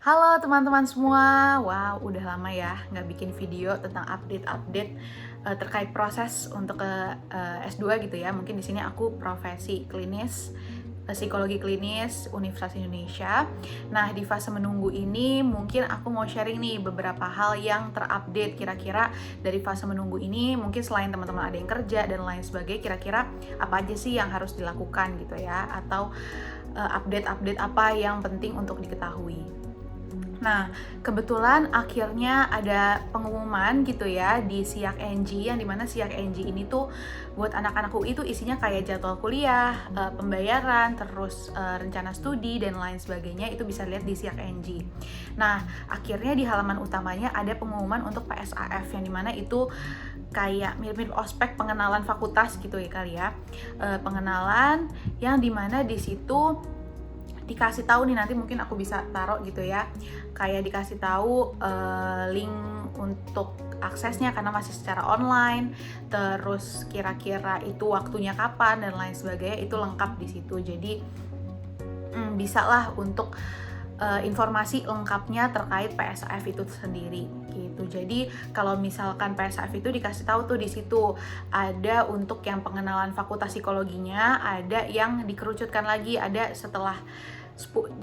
Halo teman-teman semua, wow udah lama ya nggak bikin video tentang update-update terkait proses untuk ke S2 gitu ya. Mungkin di sini aku profesi klinis, psikologi klinis Universitas Indonesia. Nah di fase menunggu ini mungkin aku mau sharing nih beberapa hal yang terupdate kira-kira dari fase menunggu ini. Mungkin selain teman-teman ada yang kerja dan lain sebagainya, kira-kira apa aja sih yang harus dilakukan gitu ya, atau update-update apa yang penting untuk diketahui. Nah, kebetulan akhirnya ada pengumuman gitu ya di Siak NG, yang dimana Siak NG ini tuh buat anak-anak UI itu isinya kayak jadwal kuliah, pembayaran, terus rencana studi dan lain sebagainya. Itu bisa lihat di Siak NG. Nah, akhirnya di halaman utamanya ada pengumuman untuk PSAF, yang dimana itu kayak mirip-mirip ospek pengenalan fakultas gitu ya kali ya. Pengenalan yang dimana di situ dikasih tahu nih, nanti mungkin aku bisa taruh gitu ya, kayak dikasih tahu link untuk aksesnya karena masih secara online, terus kira-kira itu waktunya kapan dan lain sebagainya, itu lengkap di situ. Jadi bisa lah untuk informasi lengkapnya terkait PSAF itu sendiri gitu. Jadi kalau misalkan PSAF itu dikasih tahu tuh di situ ada untuk yang pengenalan fakultas psikologinya, ada yang dikerucutkan lagi, ada setelah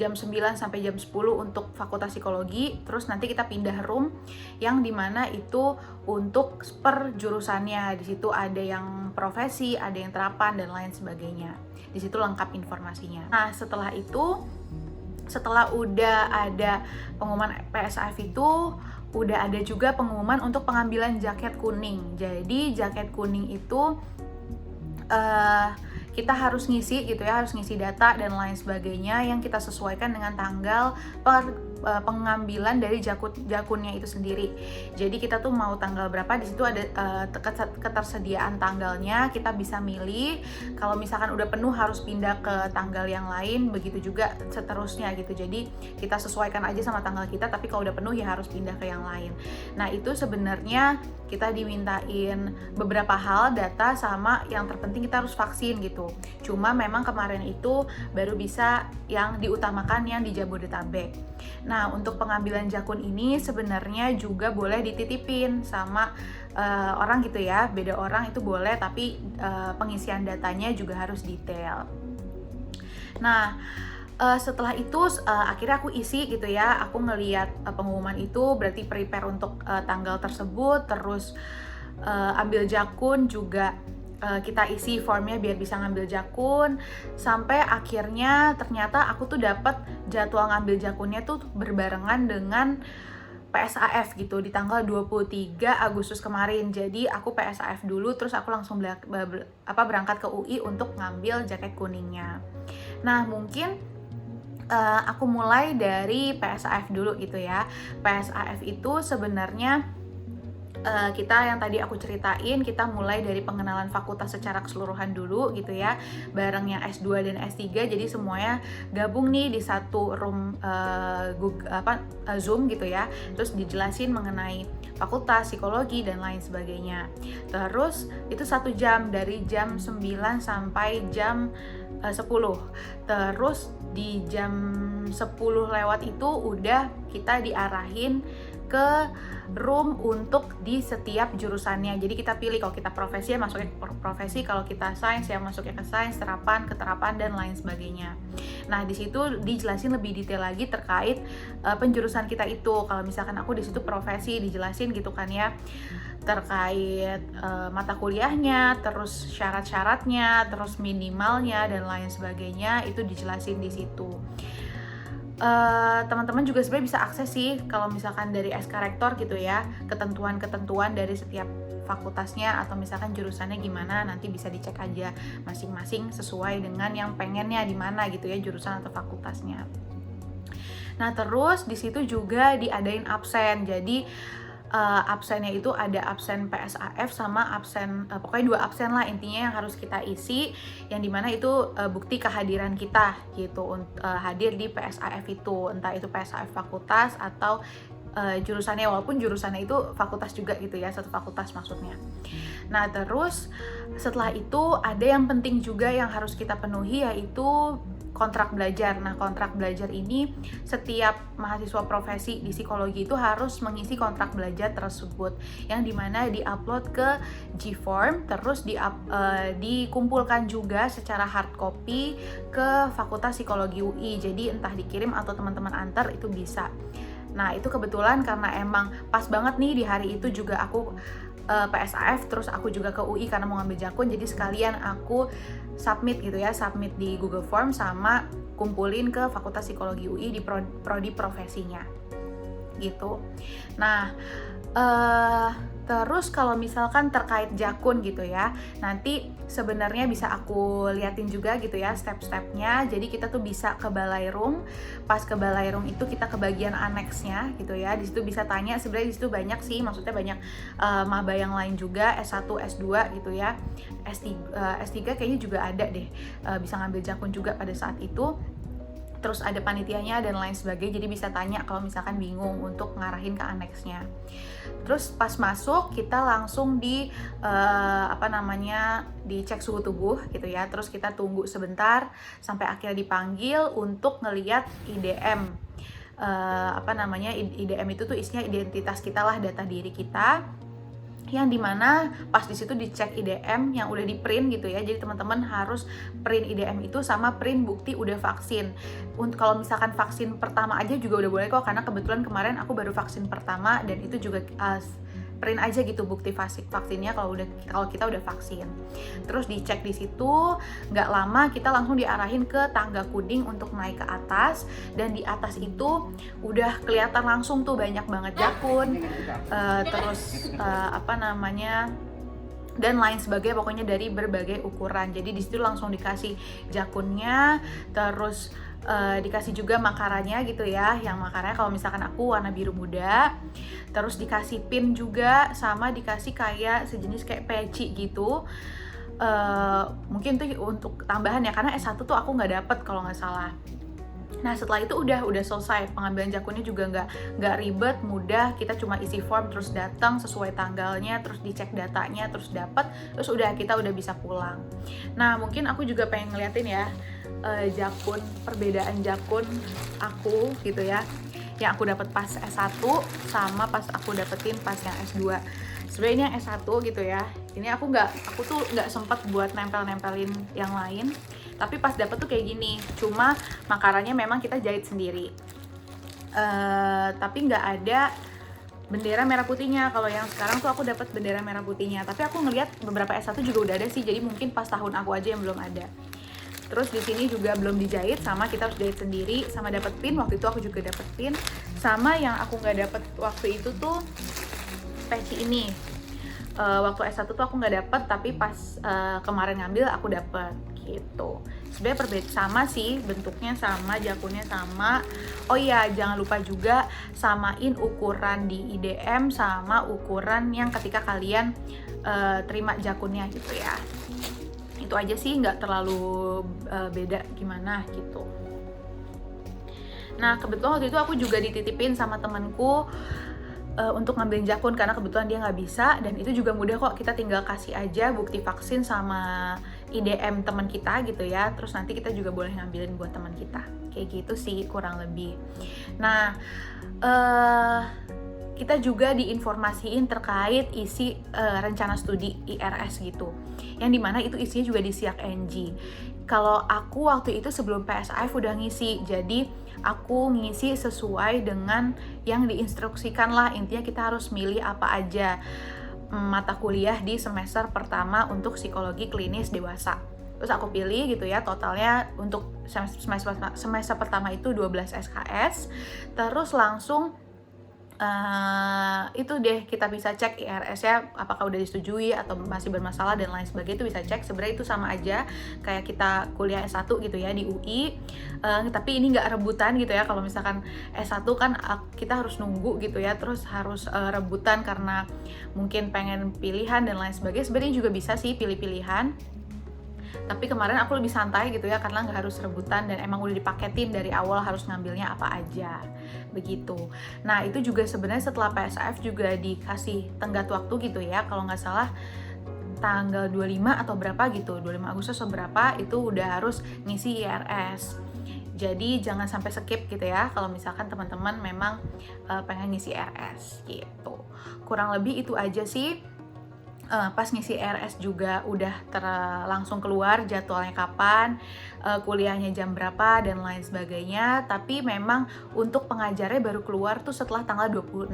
jam 9 sampai jam 10 untuk fakultas psikologi, terus nanti kita pindah room yang dimana itu untuk per jurusannya. Di situ ada yang profesi, ada yang terapan dan lain sebagainya. Di situ lengkap informasinya. Nah, setelah udah ada pengumuman PSAF itu, udah ada juga pengumuman untuk pengambilan jaket kuning. Jadi jaket kuning itu kita harus ngisi gitu ya, harus ngisi data dan lain sebagainya yang kita sesuaikan dengan tanggal pengambilan dari jakunnya itu sendiri. Jadi kita tuh mau tanggal berapa, di situ ada ketersediaan tanggalnya, kita bisa milih. Kalau misalkan udah penuh harus pindah ke tanggal yang lain, begitu juga seterusnya gitu. Jadi kita sesuaikan aja sama tanggal kita, tapi kalau udah penuh ya harus pindah ke yang lain. Nah itu sebenarnya kita dimintain beberapa hal, data, sama yang terpenting kita harus vaksin gitu. Cuma memang kemarin itu baru bisa yang diutamakan yang di Jabodetabek. Nah untuk pengambilan jakun ini sebenarnya juga boleh dititipin sama orang gitu ya, beda orang itu boleh, tapi pengisian datanya juga harus detail. Nah setelah itu akhirnya aku isi gitu ya, aku ngeliat pengumuman itu, berarti prepare untuk tanggal tersebut, terus ambil jakun juga kita isi formnya biar bisa ngambil jakun, sampai akhirnya ternyata aku tuh dapat jadwal ngambil jakunnya tuh berbarengan dengan PSAF gitu di tanggal 23 Agustus kemarin. Jadi aku PSAF dulu, terus aku langsung berangkat ke UI untuk ngambil jaket kuningnya. Nah mungkin aku mulai dari PSAF dulu gitu ya. PSAF itu sebenarnya kita yang tadi aku ceritain, kita mulai dari pengenalan fakultas secara keseluruhan dulu gitu ya, bareng yang S2 dan S3, jadi semuanya gabung nih di satu room Zoom gitu ya, terus dijelasin mengenai fakultas psikologi dan lain sebagainya. Terus itu 1 jam, dari jam 9 sampai jam 10. Terus di jam 10 lewat itu udah kita diarahin ke room untuk di setiap jurusannya. Jadi kita pilih, kalau kita profesi ya masuknya ke profesi, kalau kita sains ya masuknya ke sains, terapan ke terapan dan lain sebagainya. Nah di situ dijelasin lebih detail lagi terkait penjurusan kita itu. Kalau misalkan aku di situ profesi, dijelasin gitu kan ya, terkait mata kuliahnya, terus syarat-syaratnya, terus minimalnya dan lain sebagainya, itu dijelasin di situ. Teman-teman juga sebenarnya bisa akses sih kalau misalkan dari SK Rektor gitu ya, ketentuan-ketentuan dari setiap fakultasnya atau misalkan jurusannya gimana, nanti bisa dicek aja masing-masing sesuai dengan yang pengennya di mana gitu ya, jurusan atau fakultasnya. Nah terus di situ juga diadain absen. Jadi absennya itu ada absen PSAF sama absen, pokoknya 2 absen lah intinya yang harus kita isi, yang dimana itu bukti kehadiran kita gitu, hadir di PSAF itu, entah itu PSAF fakultas atau jurusannya, walaupun jurusannya itu fakultas juga gitu ya, satu fakultas maksudnya. Nah terus setelah itu ada yang penting juga yang harus kita penuhi, yaitu kontrak belajar. Nah, kontrak belajar ini setiap mahasiswa profesi di psikologi itu harus mengisi kontrak belajar tersebut, yang dimana di-upload ke Gform, terus dikumpulkan juga secara hard copy ke Fakultas Psikologi UI. Jadi entah dikirim atau teman-teman antar itu bisa. Nah, itu kebetulan karena emang pas banget nih di hari itu juga aku PSAF, terus aku juga ke UI karena mau ngambil jakun, jadi sekalian aku submit gitu ya, submit di Google Form sama kumpulin ke Fakultas Psikologi UI di prodi profesinya gitu. Nah, terus kalau misalkan terkait jakun gitu ya, nanti sebenarnya bisa aku liatin juga gitu ya step-stepnya. Jadi kita tuh bisa ke Balairung, pas ke Balairung itu kita ke bagian aneksnya gitu ya. Di situ bisa tanya, sebenarnya di situ banyak sih, maksudnya banyak maba yang lain juga, S1, S2 gitu ya. S3 kayaknya juga ada deh, bisa ngambil jakun juga pada saat itu. Terus ada panitianya dan lain sebagainya, jadi bisa tanya kalau misalkan bingung untuk ngarahin ke aneksnya. Terus pas masuk kita langsung dicek suhu tubuh gitu ya. Terus kita tunggu sebentar sampai akhirnya dipanggil untuk ngeliat IDM. IDM itu tuh isinya identitas kita lah, data diri kita, yang dimana pas di situ dicek IDM yang udah di print gitu ya. Jadi teman-teman harus print IDM itu sama print bukti udah vaksin. Untuk kalau misalkan vaksin pertama aja juga udah boleh kok, karena kebetulan kemarin aku baru vaksin pertama dan itu juga print aja gitu bukti vaksinnya kalau kita udah vaksin. Terus dicek di situ, nggak lama kita langsung diarahin ke tangga kuning untuk naik ke atas, dan di atas itu udah kelihatan langsung tuh banyak banget jakun, dan lain sebagainya, pokoknya dari berbagai ukuran. Jadi di situ langsung dikasih jakunnya, terus dikasih juga makarannya gitu ya, yang makarannya kalau misalkan aku warna biru muda, terus dikasih pin juga, sama dikasih kayak sejenis kayak peci gitu. Mungkin tuh untuk tambahan ya, karena S1 tuh aku nggak dapet kalau nggak salah. Nah, setelah itu udah selesai pengambilan jakunnya, juga nggak ribet, mudah. Kita cuma isi form terus datang sesuai tanggalnya, terus dicek datanya, terus dapat, terus kita udah bisa pulang. Nah, mungkin aku juga pengen ngeliatin ya perbedaan jakun aku gitu ya, yang aku dapat pas S1 sama pas aku dapetin pas yang S2. Sebenarnya ini yang S1 gitu ya. Ini aku tuh nggak sempat buat nempelin yang lain. Tapi pas dapet tuh kayak gini, cuma makarannya memang kita jahit sendiri. Tapi nggak ada bendera merah putihnya. Kalau yang sekarang tuh aku dapat bendera merah putihnya. Tapi aku ngeliat beberapa S1 juga udah ada sih, jadi mungkin pas tahun aku aja yang belum ada. Terus di sini juga belum dijahit, sama kita harus jahit sendiri, sama dapat pin. Waktu itu aku juga dapat pin. Sama yang aku nggak dapat waktu itu tuh peci ini. Waktu S1 tuh aku nggak dapet, tapi pas kemarin ngambil aku dapet gitu. Sebenarnya perbedaan sama sih, bentuknya sama, jakunnya sama. Oh iya, jangan lupa juga samain ukuran di IDM sama ukuran yang ketika kalian terima jakunnya gitu ya. Itu aja sih, nggak terlalu beda gimana gitu. Nah, kebetulan waktu itu aku juga dititipin sama temanku untuk ngambilin jakun, karena kebetulan dia nggak bisa, dan itu juga mudah kok, kita tinggal kasih aja bukti vaksin sama IDM teman kita gitu ya, terus nanti kita juga boleh ngambilin buat teman kita, kayak gitu sih kurang lebih. Nah, kita juga diinformasiin terkait isi rencana studi IRS gitu, yang dimana itu isinya juga di Siak NG. Kalau aku waktu itu sebelum PSAF udah ngisi, jadi aku ngisi sesuai dengan yang diinstruksikan lah. Intinya kita harus milih apa aja mata kuliah di semester pertama untuk psikologi klinis dewasa. Terus aku pilih gitu ya, totalnya untuk semester pertama itu 12 SKS. Terus langsung itu deh, kita bisa cek IRS-nya apakah udah disetujui atau masih bermasalah dan lain sebagainya, itu bisa cek. Sebenarnya itu sama aja kayak kita kuliah S1 gitu ya di UI, tapi ini nggak rebutan gitu ya. Kalau misalkan S1 kan kita harus nunggu gitu ya, terus harus rebutan karena mungkin pengen pilihan dan lain sebagainya. Sebenarnya juga bisa sih pilih-pilihan, tapi kemarin aku lebih santai gitu ya, karena nggak harus rebutan dan emang udah dipaketin dari awal harus ngambilnya apa aja begitu. Nah, itu juga sebenarnya setelah PSAF juga dikasih tenggat waktu gitu ya, kalau nggak salah tanggal 25 atau berapa gitu, 25 Agustus atau berapa itu udah harus ngisi IRS. Jadi jangan sampai skip gitu ya kalau misalkan teman-teman memang pengen ngisi IRS gitu. Kurang lebih itu aja sih. Pas ngisi IRS juga udah langsung keluar jadwalnya kapan, kuliahnya jam berapa dan lain sebagainya. Tapi memang untuk pengajarnya baru keluar tuh setelah tanggal 26,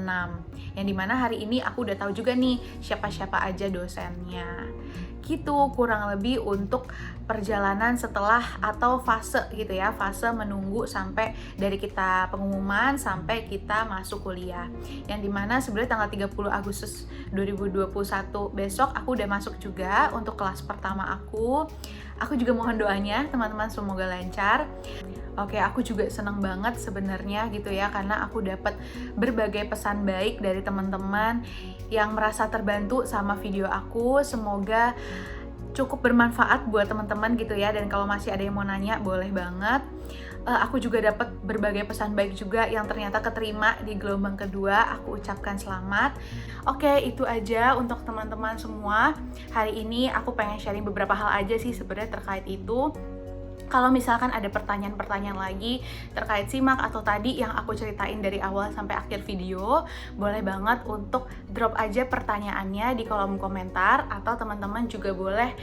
yang dimana hari ini aku udah tahu juga nih siapa-siapa aja dosennya. Gitu kurang lebih untuk perjalanan setelah atau fase gitu ya, fase menunggu sampai dari kita pengumuman sampai kita masuk kuliah, yang dimana sebenarnya tanggal 30 Agustus 2021 besok aku udah masuk juga untuk kelas pertama aku juga mohon doanya teman-teman semoga lancar. Oke, aku juga seneng banget sebenarnya gitu ya, karena aku dapat berbagai pesan baik dari teman-teman yang merasa terbantu sama video aku. Semoga cukup bermanfaat buat teman-teman gitu ya, dan kalau masih ada yang mau nanya boleh banget. Aku juga dapat berbagai pesan baik juga yang ternyata keterima di gelombang kedua. Aku ucapkan selamat. Oke, itu aja untuk teman-teman semua. Hari ini aku pengen sharing beberapa hal aja sih sebenarnya terkait itu. Kalau misalkan ada pertanyaan-pertanyaan lagi terkait SIMAK atau tadi yang aku ceritain dari awal sampai akhir video, boleh banget untuk drop aja pertanyaannya di kolom komentar, atau teman-teman juga boleh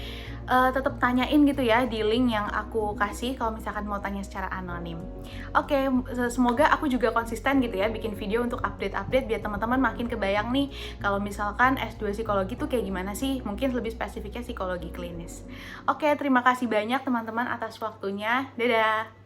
tetap tanyain gitu ya di link yang aku kasih kalau misalkan mau tanya secara anonim. Oke, semoga aku juga konsisten gitu ya bikin video untuk update-update biar teman-teman makin kebayang nih kalau misalkan S2 psikologi tuh kayak gimana sih, mungkin lebih spesifiknya psikologi klinis. Oke, terima kasih banyak teman-teman atas waktunya. Dadah!